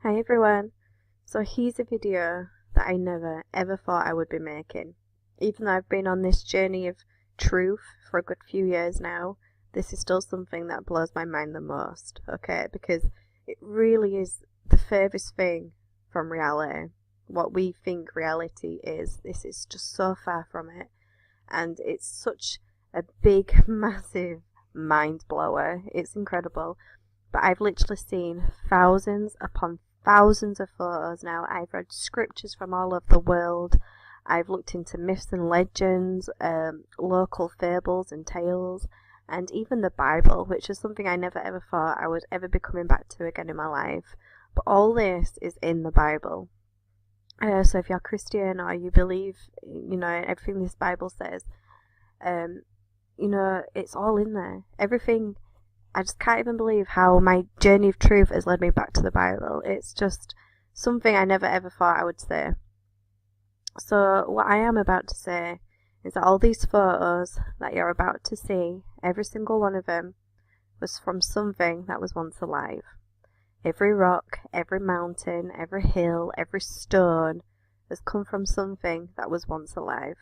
Hi everyone. So here's a video that I never ever thought I would be making. Even though I've been on this journey of truth for a good few years now, this is still something that blows my mind the most, okay? Because it really is the furthest thing from reality. What we think reality is, this is just so far from it. And it's such a big, massive mind blower. It's incredible. But I've literally seen thousands upon thousands of photos now. I've read scriptures from all over the world. I've looked into myths and legends, local fables and tales, and even the Bible, which is something I never ever thought I would ever be coming back to again in my life. But all this is in the Bible. So if you're Christian or you believe, everything this Bible says, it's all in there. Everything. I just can't even believe how my journey of truth has led me back to the Bible. It's just something I never ever thought I would say. So what I am about to say is that all these photos that you're about to see, every single one of them, was from something that was once alive. Every rock, every mountain, every hill, every stone has come from something that was once alive.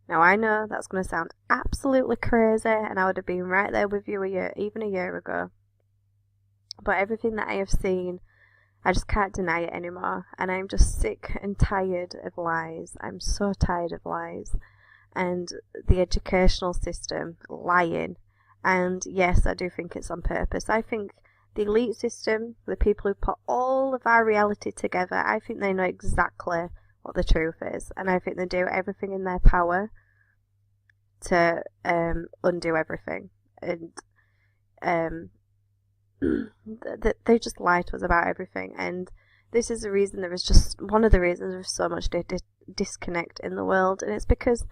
Now I know that's going to sound absolutely crazy, and I would have been right there with you even a year ago. But everything that I have seen, I just can't deny it anymore. And I'm just sick and tired of lies. I'm so tired of lies. And the educational system lying. And yes, I do think it's on purpose. I think the elite system, the people who put all of our reality together, I think they know exactly what the truth is, and I think they do everything in their power to undo everything, and they just lie to us about everything. And this is the reason there is just one of the reasons there's so much disconnect in the world, and it's because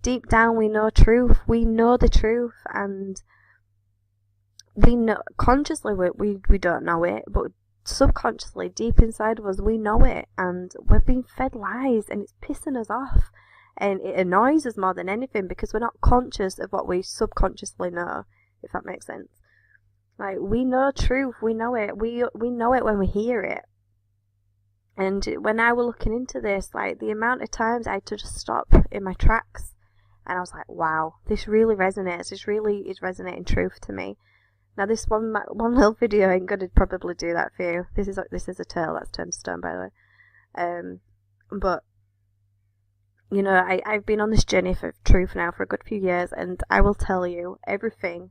deep down we know truth. We know the truth, and we know consciously we don't know it, but subconsciously, deep inside of us, we know it, and we're being fed lies, and it's pissing us off, and it annoys us more than anything because we're not conscious of what we subconsciously know, if that makes sense. Like, we know truth, we know it, we know it when we hear it. And when I was looking into this, like, the amount of times I had to just stop in my tracks, and I was like, wow, this really resonates, this really is resonating truth to me. Now this one little video ain't gonna probably do that for you. This is a tale that's turned to stone, by the way. But I've been on this journey for truth now for a good few years, and I will tell you everything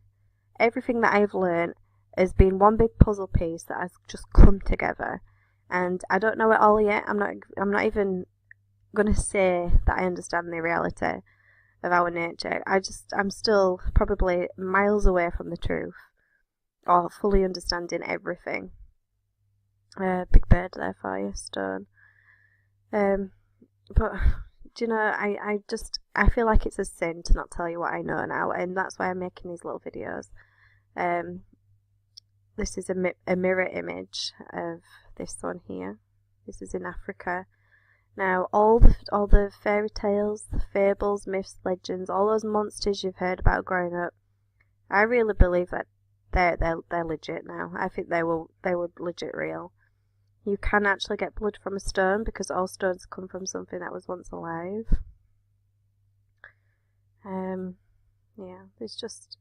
that I've learned has been one big puzzle piece that has just come together. And I don't know it all yet. I'm not even gonna say that I understand the reality of our nature. I'm still probably miles away from the truth, or fully understanding everything. Big bird there for you, stone. But I feel like it's a sin to not tell you what I know now, and that's why I'm making these little videos. This is a mirror image of this one here. This is in Africa. Now all the fairy tales, the fables, myths, legends, all those monsters you've heard about growing up, I really believe that they're legit now. I think they were legit real. You can actually get blood from a stone because all stones come from something that was once alive. Yeah, it's just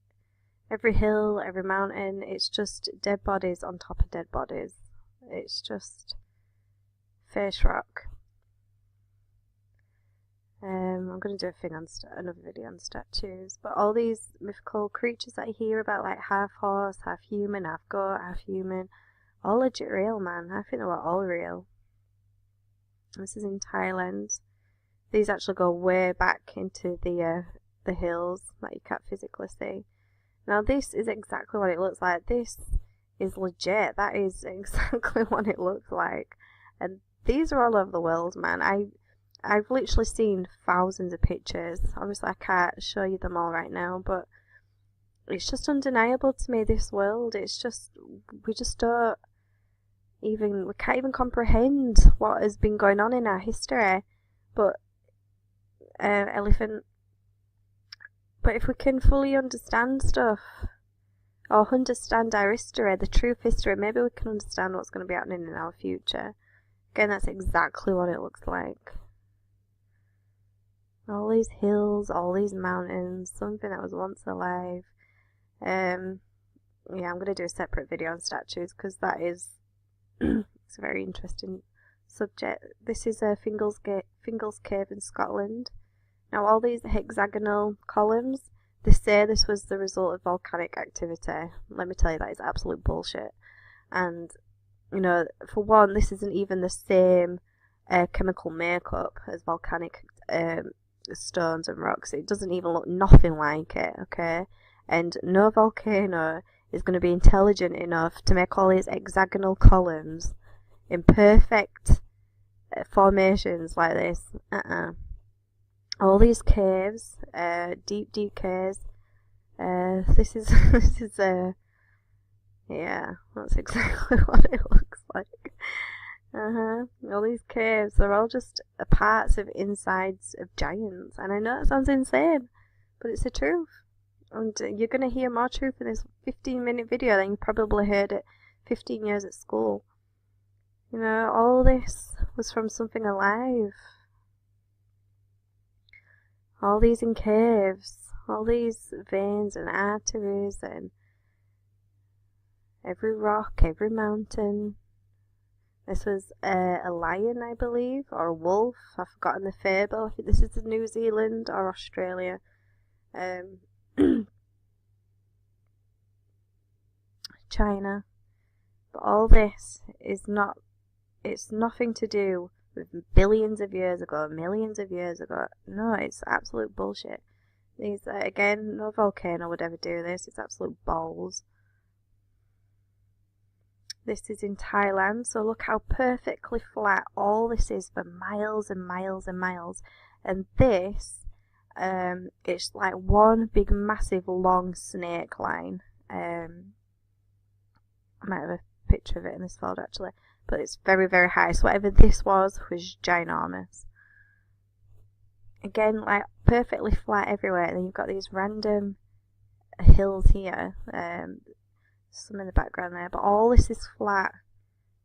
every hill, every mountain, it's just dead bodies on top of dead bodies. It's just face rock. I'm going to do another video on statues, but all these mythical creatures that I hear about, like half horse, half human, half goat, half human, all legit real, man. I think they were all real. This is in Thailand. These actually go way back into the hills that you can't physically see. Now this is exactly what it looks like. This is legit. That is exactly what it looks like. And these are all over the world, man. I've literally seen thousands of pictures. Obviously I can't show you them all right now, but it's just undeniable to me, this world. It's just, we can't even comprehend what has been going on in our history. But if we can fully understand stuff, or understand our history, the true history. Maybe we can understand what's going to be happening in our future. Again, that's exactly what it looks like. All these hills, all these mountains, something that was once alive. Yeah, I'm going to do a separate video on statues because that is it's a very interesting subject. This is Fingal's Cave in Scotland. Now all these hexagonal columns, they say this was the result of volcanic activity. Let me tell you, that is absolute bullshit. And, you know, for one, this isn't even the same chemical makeup as volcanic stones and rocks. It doesn't even look nothing like it, okay? And no volcano is going to be intelligent enough to make all these hexagonal columns in perfect formations like this. All these caves, deep caves. This is yeah, that's exactly what it looks like. All these caves, they're all just parts of insides of giants. And I know it sounds insane, but it's the truth. And you're going to hear more truth in this 15-minute video than you probably heard it 15 years at school. You know, all this was from something alive. All these in caves, all these veins and arteries, and every rock, every mountain. This was a lion, I believe, or a wolf. I've forgotten the fable. I think this is New Zealand or Australia. China. But all this is not, it's nothing to do with billions of years ago, millions of years ago. No, it's absolute bullshit. These, again, no volcano would ever do this. It's absolute balls. This is in Thailand, so look how perfectly flat all this is for miles and miles and miles. And this, it's like one big massive long snake line. I might have a picture of it in this folder actually, but it's very, very high. So whatever this was ginormous. Again, like perfectly flat everywhere. And then you've got these random hills here. Some in the background there, but all this is flat.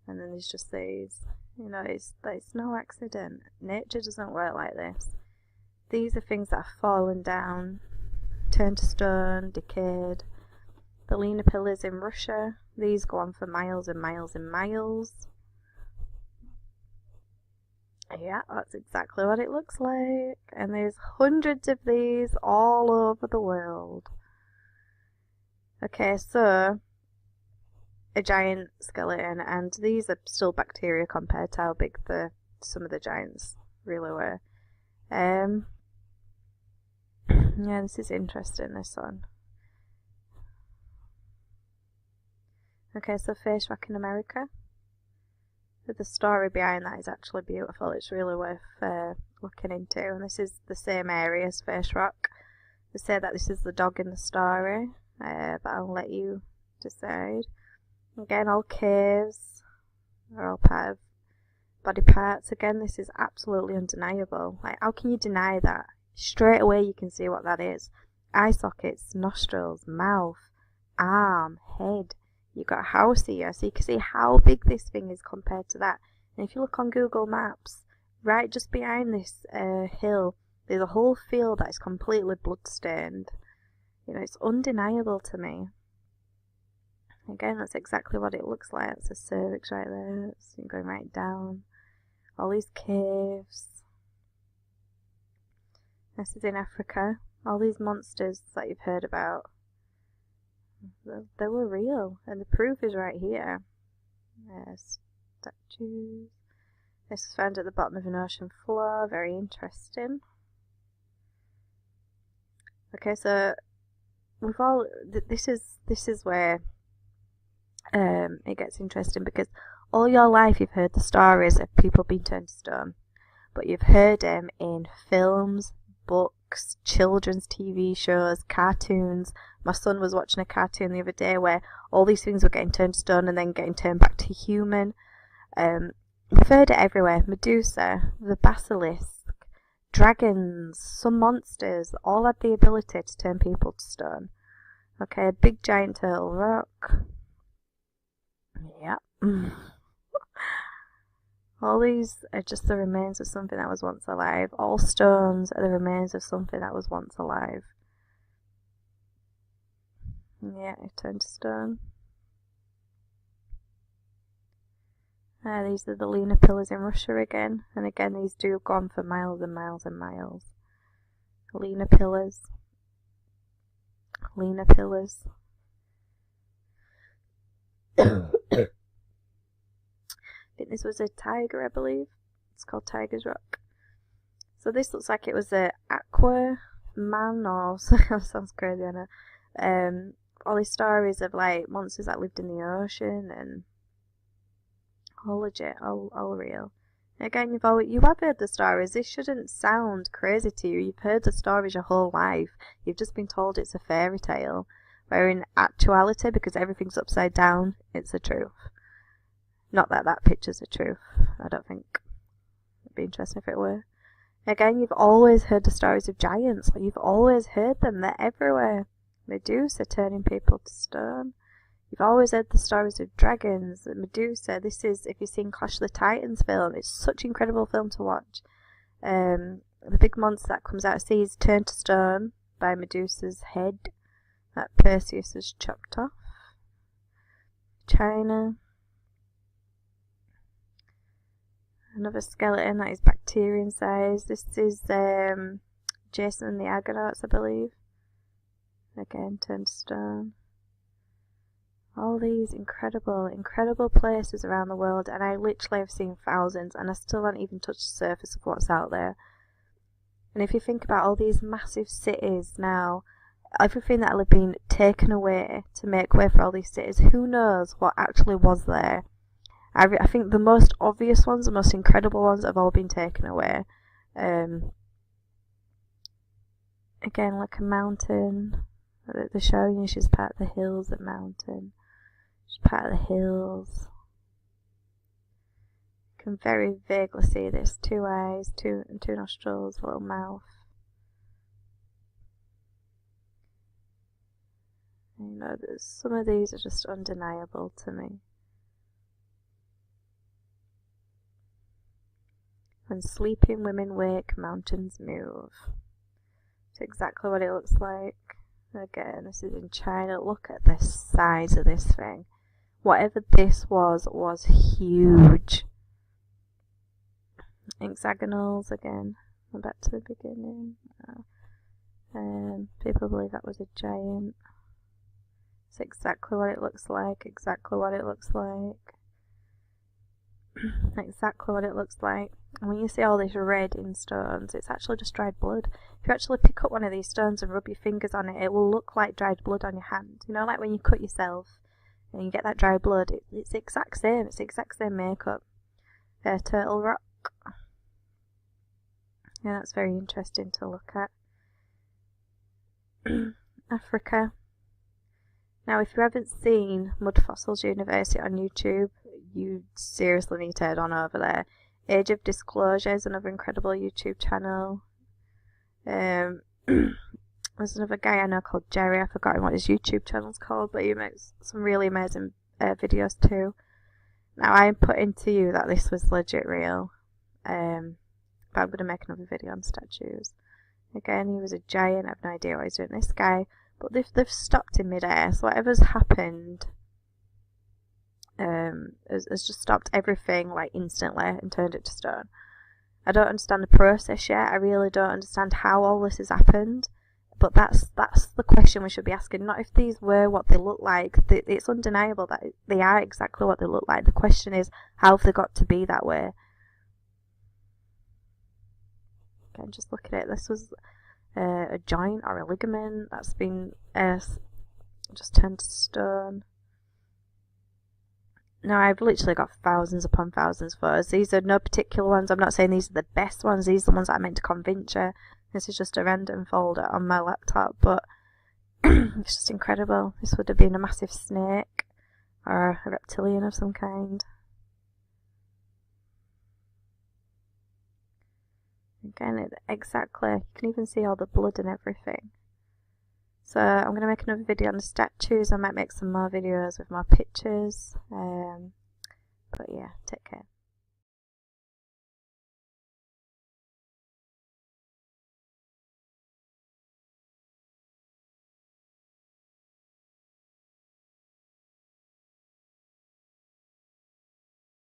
And then there's just these. You know, it's no accident. Nature doesn't work like this. These are things that have fallen down, turned to stone, decayed. The Lena pillars in Russia, these go on for miles and miles and miles. Yeah, that's exactly what it looks like. And there's hundreds of these all over the world. Okay, so a giant skeleton, and these are still bacteria compared to how big some of the giants really were. Yeah, this is interesting, this one. Okay, so face rock in America. The story behind that is actually beautiful. It's really worth looking into. And this is the same area as face rock. They say that this is the dog in the story, but I'll let you decide. Again, all caves are all part of body parts. Again, this is absolutely undeniable. Like, how can you deny that? Straight away you can see what that is. Eye sockets, nostrils, mouth, arm, head. You've got a house here, so you can see how big this thing is compared to that. And if you look on Google Maps, right just behind this hill, there's a whole field that is completely blood-stained. You know, it's undeniable to me. Again, that's exactly what it looks like. It's a cervix right there. It's going right down. All these caves. This is in Africa. All these monsters that you've heard about, they were real, and the proof is right here. Statues. This is found at the bottom of an ocean floor. Very interesting. Okay, so we've all. This is where it gets interesting, because all your life you've heard the stories of people being turned to stone, but you've heard them in films, books, children's TV shows, cartoons. My son was watching a cartoon the other day where all these things were getting turned to stone and then getting turned back to human. We've heard it everywhere. Medusa, the basilisk, dragons, some monsters, all had the ability to turn people to stone. Okay, a big giant turtle rock. Yep. All these are just the remains of something that was once alive. All stones are the remains of something that was once alive. Yeah, it turned to stone. These are the lunar pillars in Russia again. And again, these do go on for miles and miles and miles. Lunar pillars. Lunar pillars. I think this was a tiger, I believe. It's called Tiger's Rock. So this looks like it was a aqua man, or sounds crazy, I know. All these stories of like monsters that lived in the ocean and all legit, all real. Again, you have heard the stories. This shouldn't sound crazy to you. You've heard the stories your whole life. You've just been told it's a fairy tale. Where in actuality, because everything's upside down, it's the truth. Not that that picture's the truth. I don't think. It'd be interesting if it were. Again, you've always heard the stories of giants. You've always heard them. They're everywhere. Medusa turning people to stone. You've always heard the stories of dragons. Medusa. This is, if you've seen Clash of the Titans film, it's such an incredible film to watch. The big monster that comes out of sea is turned to stone by Medusa's head that Perseus has chopped off. China. Another skeleton that is bacterium size. This is Jason and the Argonauts, I believe. Again, turned to stone. All these incredible places around the world, and I literally have seen thousands, and I still haven't even touched the surface of what's out there. And if you think about all these massive cities now, everything that had been taken away to make way for all these cities, who knows what actually was there? I think the most obvious ones, the most incredible ones, have all been taken away. Again, like a mountain. They're showing you she's part of the hills, the mountain. She's part of the hills. You can very vaguely see this. 2 eyes, two nostrils, a little mouth. You know, some of these are just undeniable to me. When sleeping women wake, mountains move. It's exactly what it looks like. Again, this is in China. Look at the size of this thing. Whatever this was huge. Hexagonals again. Back to the beginning. People believe that was a giant. It's exactly what it looks like. Exactly what it looks like. Exactly what it looks like. And when you see all this red in stones, it's actually just dried blood. If you actually pick up one of these stones and rub your fingers on it, it will look like dried blood on your hand. You know, like when you cut yourself and you get that dried blood, it's the exact same. It's the exact same makeup. Turtle rock. Yeah, that's very interesting to look at. Africa. Now, if you haven't seen Mud Fossils University on YouTube, you seriously need to head on over there. Age of Disclosure is another incredible YouTube channel. There's another guy I know called Jerry. I've forgotten what his YouTube channel's called, but he makes some really amazing videos too. Now, I'm putting to you that this was legit real. But I'm going to make another video on statues. Again, he was a giant. I have no idea what he's doing. This guy. But they've stopped in mid-air, so whatever's happened has just stopped everything like instantly and turned it to stone. I don't understand the process yet. I really don't understand how all this has happened. But that's the question we should be asking. Not if these were what they look like. It's undeniable that they are exactly what they look like. The question is, how have they got to be that way? Again, just look at it. This was a joint or a ligament that's been just turned to stone. Now, I've literally got thousands upon thousands of photos. These are no particular ones. I'm not saying these are the best ones. These are the ones that I meant to convince you. This is just a random folder on my laptop, but it's just incredible. This would have been a massive snake or a reptilian of some kind. Again, exactly. You can even see all the blood and everything. So I'm going to make another video on the statues. I might make some more videos with more pictures. But yeah, take care.